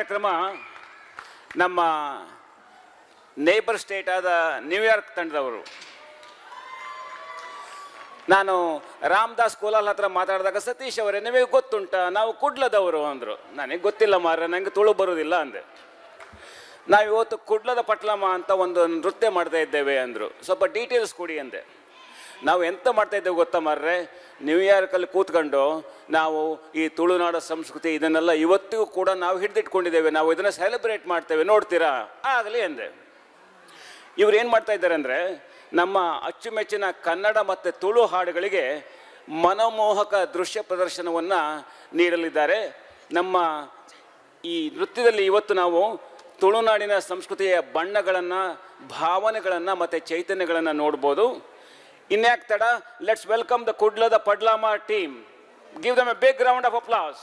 ಕಾರ್ಯಕ್ರಮ ನಮ್ಮ neighbour state ಆದ ನ್ಯೂಯಾರ್ಕ್ ತಂಡದವರು. ನಾನು ರಾಮದಾಸ್ ಕೋಲಾಲ್ ಹತ್ರ ಮಾತಾಡಿದಾಗ, ಸತೀಶ್ ಅವರೇ ನಿಮಗೆ ಗೊತ್ತುಂಟಾ ನಾವು ಕುಡ್ಲದವರು ಅಂದರು. ನನಗೆ ಗೊತ್ತಿಲ್ಲ ಮಾರ್ರೆ, ನನಗೆ ತುಳು ಬರೋದಿಲ್ಲ ಅಂದೆ. ನಾವು ಇವತ್ತು ಕುಡ್ಲದ ಪಟ್ಲಮ್ಮ ಅಂತ ಒಂದು ನೃತ್ಯ ಮಾಡ್ತಾ ಇದ್ದೇವೆ ಅಂದರು. ಸ್ವಲ್ಪ ಡೀಟೇಲ್ಸ್ ಕೊಡಿ ಅಂದೆ. ನಾವು ಎಂತ ಮಾಡ್ತಾಯಿದ್ದೇವೆ ಗೊತ್ತಾ ಮಾರ್ರೆ, ನ್ಯೂಯಾರ್ಕಲ್ಲಿ ಕೂತ್ಕೊಂಡು ನಾವು ಈ ತುಳುನಾಡ ಸಂಸ್ಕೃತಿ ಇದನ್ನೆಲ್ಲ ಇವತ್ತಿಗೂ ಕೂಡ ನಾವು ಹಿಡಿದಿಟ್ಕೊಂಡಿದ್ದೇವೆ, ನಾವು ಇದನ್ನು ಸೆಲೆಬ್ರೇಟ್ ಮಾಡ್ತೇವೆ, ನೋಡ್ತೀರಾ? ಆಗಲಿ ಅಂದೆ. ಇವ್ರು ಏನು ಮಾಡ್ತಾ ಇದ್ದಾರೆ ಅಂದರೆ, ನಮ್ಮ ಅಚ್ಚುಮೆಚ್ಚಿನ ಕನ್ನಡ ಮತ್ತು ತುಳು ಹಾಡುಗಳಿಗೆ ಮನಮೋಹಕ ದೃಶ್ಯ ಪ್ರದರ್ಶನವನ್ನು ನೀಡಲಿದ್ದಾರೆ. ನಮ್ಮ ಈ ನೃತ್ಯದಲ್ಲಿ ಇವತ್ತು ನಾವು ತುಳುನಾಡಿನ ಸಂಸ್ಕೃತಿಯ ಬಣ್ಣಗಳನ್ನು, ಭಾವನೆಗಳನ್ನು ಮತ್ತು ಚೈತನ್ಯಗಳನ್ನು ನೋಡ್ಬೋದು. ಇನ್ಯಾಕ್ ತಡ, ಲೆಟ್ಸ್ ವೆಲ್ಕಮ್ ದ ಕುಡ್ಲದ ಪಡ್ಲಾಮ team. Give them a big round of applause.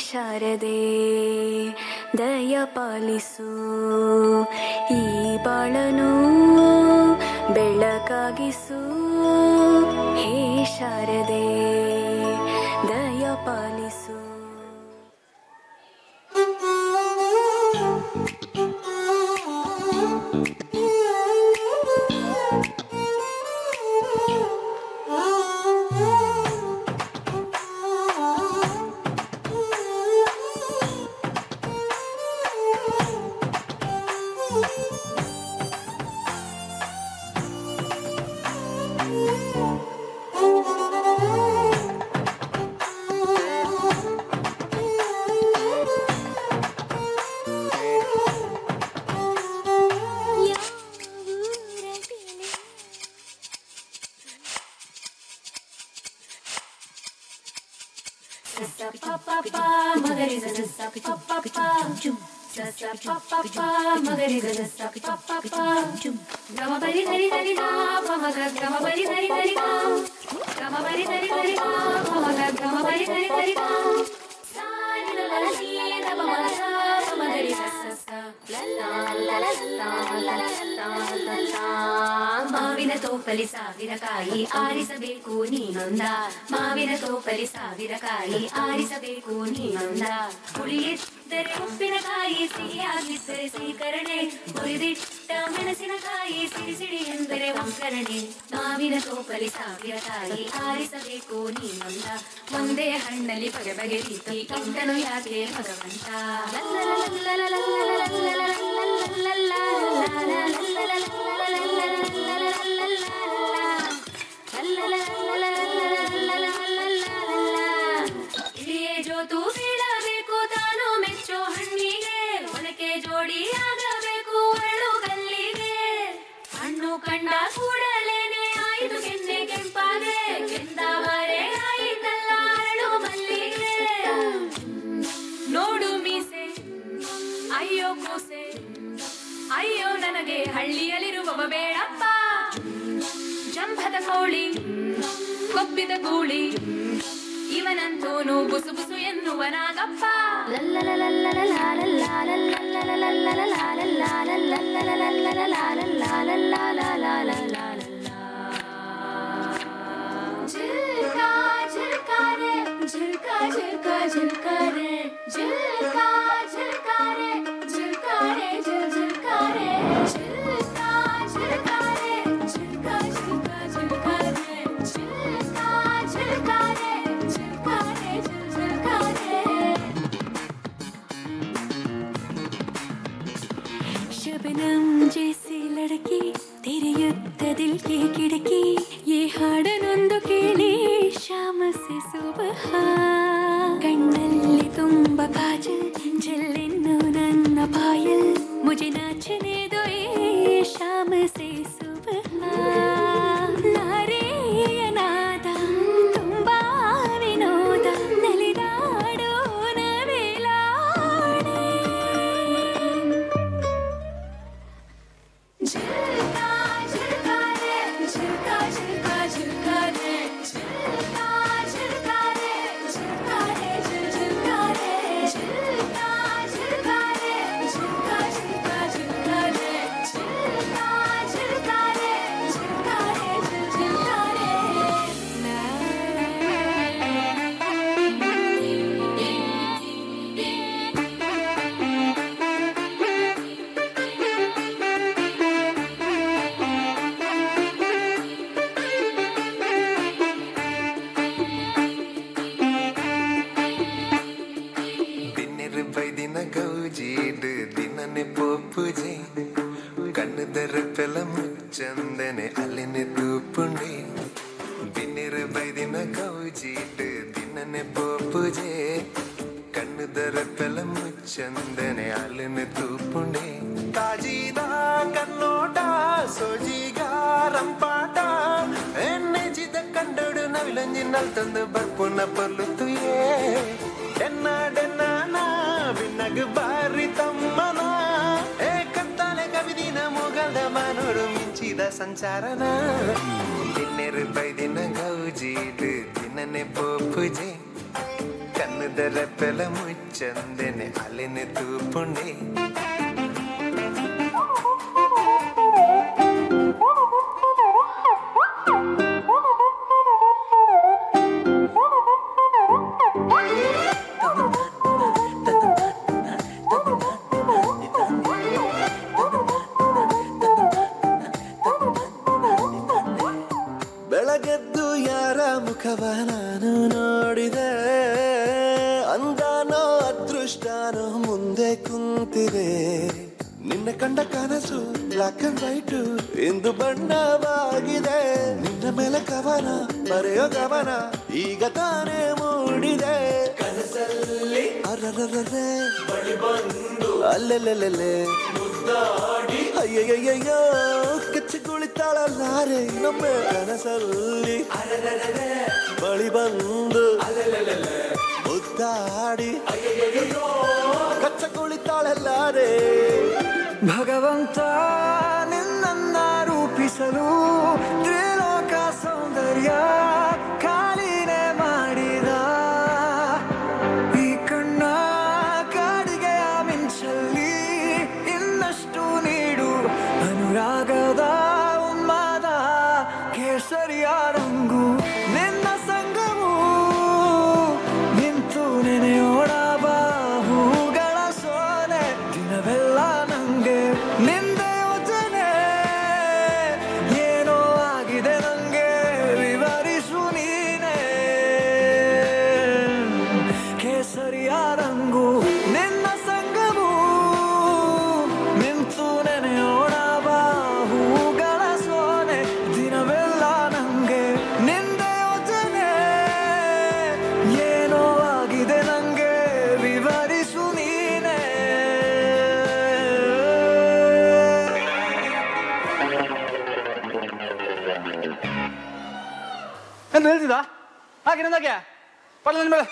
Sharade ದಯ ಪಾಲಿಸು, ಈ ಬಾಳನು ಬೆಳಕಾಗಿಸು. ಹೇ ಶಾರದೆ ದಯ ಪಾಲಿಸು. ಮಾವಿನ ತೋಪಲಿ ಸಾವಿರ ಕಾಯಿ ಆರಿಸಬೇಕು ನೀನೊಂದ, ಮಾವಿನ ತೋಪಲಿ ಸಾವಿರ ಕಾಯಿ ಆರಿಸಬೇಕು ನೀನೊಂದ. ಹುಳಿಯಿದ್ದರೆ ಉಪ್ಪಿನಕಾಯಿ, ಸಿಹಿಯಾಗಿದ್ದರೆ ಸಿಹಿಕರಣೆ, ಹುರಿದಿಟ್ಟ ಮೆಣಸಿನಕಾಯಿ, ಸಿಡಿ ಸಿಡಿ ಎಂದರೆ ಒಗ್ಗರಣೆ. ಮಾವಿನ ತೋಪಲಿ ಸಾವಿರ ಕಾಯಿ ಆರಿಸಬೇಕು ನೀನೊಂದ, ಒಂದೇ ಹಣ್ಣಲ್ಲಿ ಬಗೆ ಬಗೆ ರೀತಿ ಇಂಟನು ಯಾಕೆ ಭಗವಂತ. ಇಳಿಯೇ ಜೋತು ಬೀಳಬೇಕು ತಾನು ಮೆಚ್ಚೋ ಹಣ್ಣಿಗೆ, ಒನಕೆ ಜೋಡಿ ಆಗಬೇಕು ಅರಳು ಕಲ್ಲಿಗೆ. ಹಣ್ಣು ಕಂಡ ಕೂಡಲೇನೆ ಆಯಿತು ಕೆನ್ನೆ ಕೆಂಪಾಗೆ, ಕೆಂದಾವರೆ ಆಯಿತಲ್ಲ ಅರಳು ಮಲ್ಲಿಗೆ. ನೋಡು ಮೀಸೆ ಅಯ್ಯೋ ಕೂಸೆ, ಅಯ್ಯೋ ನನಗೆ ಹಳ್ಳಿಯಲ್ಲಿರುವವ ಬೇಡಪ್ಪ. ಜಂಭದ ಕೋಳಿ ಕೊಬ್ಬಿದ ಗೂಳಿ, ಇವನಂತೂನು ಬುಸು ಬುಸು ಎನ್ನುವನಾಗಪ್ಪ. ಜಿಲ್ಕಾ ಜಿಲ್ಕಾರೆ ಜಿಲ್ಕಾ ಜಿಲ್ಕಾ ಜಿಲ್ಕಾರೆ, ಜಿಲ್ಕಾ ಜಿಲ್ಕಾರೆ ಜಿಲ್ಕಾರೆ ಜಿಲ್ ಜಿಲ್ಕಾರೆ, ಜಿಲ್ಕಾ ಜಿಲ್ಕಾರೆ ಜಿಲ್ಕಾ ಜಿಲ್ಕಾ ಜಿಲ್ಕಾರೆ, ಜಿಲ್ಕಾ ಜಿಲ್ಕಾರೆ ಜಿಲ್ಕಾರೆ ಜಿಲ್ ಜಿಲ್ಕಾರೆ. शबनम जैसी लड़की ತೆರೆಯುತ್ತ ದಿಲ್ ಕಿ ಕಿಡಕಿ, ಈ ಹಾಡನೊಂದು ಕೇಳಿ ಶಾಮ ಸೆ ಸುಬಹ. ಕಣ್ಣಲ್ಲಿ ತುಂಬ ಕಾಜಲ್ ಜಲ್ಲೆನ್ನು ನನ್ನ ಪಾಯಲ್, ಮುಜೆ ನಾಚನೆ ದೋ ಶಾಮ ಸೆ ಸುಬಹ. ನಾರೆಯ ನಾದ ತುಂಬಾ ದಿನ ಗೌಜಿಡು ದಿನನೆ ಪೋಪುಜೆ ಕಣ್ಣುದರ ಪೆಲ ಮುಚ್ಚಂದನೆ ಅಲ್ಲಿನೆ ತೂಪುಂಡೆ ಬಿನ್ನಿರು ಬೈದಿನ ಗೌಜಿಡು ದಿನನೆ ಪೋಪುಜೆ ಕಣ್ಣುದರ ಪೆಲ ಮುಚ್ಚಂದನೆ ಅಲ್ಲಿನೆ ತೂಪುಂಡೆ ತಾಜಿದ ಕನ್ನೋಟ ಸೋಜಿಗ ರಂಪಾಟ ಎಣ್ಣೆಜಿದ ಕಂಡೋಡು ನವಿಲಂಜಿನಲ್ ತಂದು ಬರ್ಪುನ ಪರ್ಲುತ್ತುಯೇ ಡೆನ್ನ ಡೆನ್ನ ಬಿನ್ನಗು ಬಾರಿ ತಮ್ಮನ ಏ ಕತ್ತಾಲೆ ಕವಿದಿನ ಮುಗಲ್ದ ಮಾನೋಡು ಮಿಂಚಿದ ಸಂಚಾರನ ದಿನ್ನೆರು ಬೈದಿನ ಗೌಜಿಡು ದಿನನೆ ಪೋಪುಜೆ ಕಣ್ಣುದರ ಪೆಲ ಮುಚ್ಚಂದೆನೆ ಅಲ್ಲಿನೆ ತೂಪುಂಡೆ ಬೆಳಗೆದ್ದು ಯಾರ ಮುಖವ ನಾನು ನೋಡಿದೆ ಅಂದಾನೋ ಅದೃಷ್ಟನೋ ಮುಂದೆ ಕುಂತಿದೆ ನಿನ್ನ ಕಂಡ ಕನಸು ಬ್ಲಾಕ್ ಅಂಡ್ ವೈಟ್ ಇಂದು ಬಣ್ಣವಾಗಿದೆ ನಿನ್ನ ಮೇಲೆ ಕವನ ಬರೆಯೋ ಗಮನ ಈಗ ತಾನೇ ಮೂಡಿದೆ ಕನಸಲ್ಲಿ ಅರರರರೆ ಬಳಿ ಬಂದು ಅಲ್ಲೆಲ್ಲೆಲ್ಲೆ ಮುದ್ದಾಡಿ ಅಯ್ಯಯ್ಯಯ್ಯೋ ಕಚ್ಚಿ ಕುಳಿತಾಳಲ್ಲಾರೆ ನಮ್ಮ ಕನಸಲ್ಲಿ ಅರರರರೆ ಬಳಿ ಬಂದು ಅಲ್ಲೆಲ್ಲೆಲ್ಲೆ ಮುದ್ದಾಡಿ ಅಯ್ಯಯ್ಯಯ್ಯೋ ಕಚ್ಚ ಕುಳಿತಾಳಲ್ಲಾರೆ ಭಗವಂತ ನಿನ್ನನ್ನ ರೂಪಿಸಲು ತ್ರಿಲೋಕ ಸೌಂದರ್ಯ ಕಾಲಿನೆ ಮಾಡಿದ ಈ ಕಣ್ಣ ಕಾಡಿಗೆಯ ಮಿಂಚಲ್ಲಿ ಇನ್ನಷ್ಟು ನೀಡು ಅನುರಾಗದ ಉನ್ಮಾದ ಕೇಸರಿಯ ರಂಗು ನಿನ್ನ ಸಂಗಮು ನಿಂತು ನೆನೆಯೋಣ ಬಾಹುಗಳ ಸೋನೆ ದಿನವೆಲ್ಲ ನಂಗೆ ನಿಂದೆ ಯೋಚನೆ ಏನೋ ಆಗಿದೆ ನಂಗೆ ವಿವರಿಸು ನೀನೆ ಕೇಸರಿಯ ರಂಗು ನಿನ್ನ ಸಂಗಮು ನಿಂತು ನೆನೆಯೋಣ ಬಾಹುಗಳ ಸೋನೆ ದಿನವೆಲ್ಲ ನಂಗೆ ನಿಂದೆ ಯೋಚನೆ ಏನೋ ಆಗಿದೆ ನಂಗೆ ವಿವರಿಸು ನೀನೆ ಎಂದು ಹೇಳ್ತಿದ್ದ ಹಾಗೆ ನಂದಾಗೆ ಪಲ್ಲ ನನ್ನ ಮೇಲೆ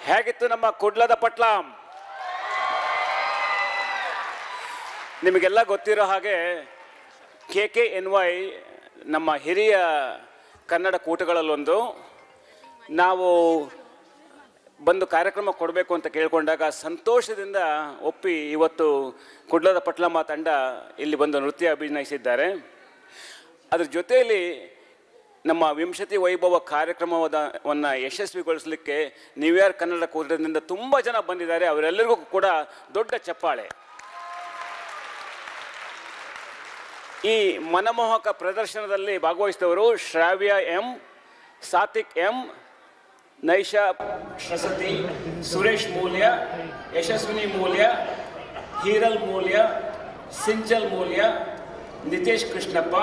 ಹೇಗಿತ್ತು ನಮ್ಮ ಕುಡ್ಲದ ಪಟ್ಲ? ನಿಮಗೆಲ್ಲ ಗೊತ್ತಿರೋ ಹಾಗೆ KKNY ನಮ್ಮ ಹಿರಿಯ ಕನ್ನಡ ಕೂಟಗಳಲ್ಲೊಂದು. ನಾವು ಬಂದು ಕಾರ್ಯಕ್ರಮ ಕೊಡಬೇಕು ಅಂತ ಕೇಳಿಕೊಂಡಾಗ ಸಂತೋಷದಿಂದ ಒಪ್ಪಿ ಇವತ್ತು ಕುಡ್ಲದ ಪಟ್ಲಮ್ಮ ತಂಡ ಇಲ್ಲಿ ಬಂದು ನೃತ್ಯ ಅಭಿನಯಿಸಿದ್ದಾರೆ. ಅದ್ರ ಜೊತೆಯಲ್ಲಿ ನಮ್ಮ ವಿಂಶತಿ ವೈಭವ ಕಾರ್ಯಕ್ರಮವನ್ನು ಯಶಸ್ವಿಗೊಳಿಸಲಿಕ್ಕೆ ನ್ಯೂಯಾರ್ಕ್ ಕನ್ನಡ ಕೂಟದಿಂದ ತುಂಬ ಜನ ಬಂದಿದ್ದಾರೆ. ಅವರೆಲ್ಲರಿಗೂ ಕೂಡ ದೊಡ್ಡ ಚಪ್ಪಾಳೆ. ಈ ಮನಮೋಹಕ ಪ್ರದರ್ಶನದಲ್ಲಿ ಭಾಗವಹಿಸಿದವರು ಶ್ರಾವ್ಯ ಎಂ, ಸಾತ್ವಿಕ್ ಎಂ, ನೈಷಾ ಸರಸ್ವತಿ, ಸುರೇಶ್ ಮೂಲ್ಯ, ಯಶಸ್ವಿನಿ ಮೂಲ್ಯ, ಹೀರಲ್ ಮೂಲ್ಯ, ಸಿಂಚಲ್ ಮೂಲ್ಯ, ನಿತೇಶ್ ಕೃಷ್ಣಪ್ಪ,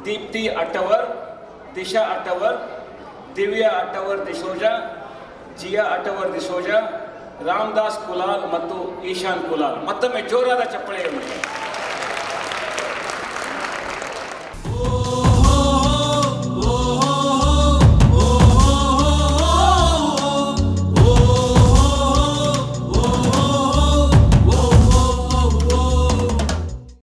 ದೀಪ್ತಿ ಅಟ್ಟವರ್, ದಿಶಾ ಅಟ್ಟವರ್, ದಿವ್ಯಾ ಅಟ್ಟವರ್ ದಿಶೋಜಾ, ಜಿಯಾ ಅಟ್ಟವರ್ ದಿಶೋಜಾ, ರಾಮದಾಸ್ ಕುಲಾಲ್ ಮತ್ತು ಈಶಾನ್ ಕುಲಾಲ್. ಮತ್ತೊಮ್ಮೆ ಜೋರಾದ ಚಪ್ಪಳೆಯನ್ನು.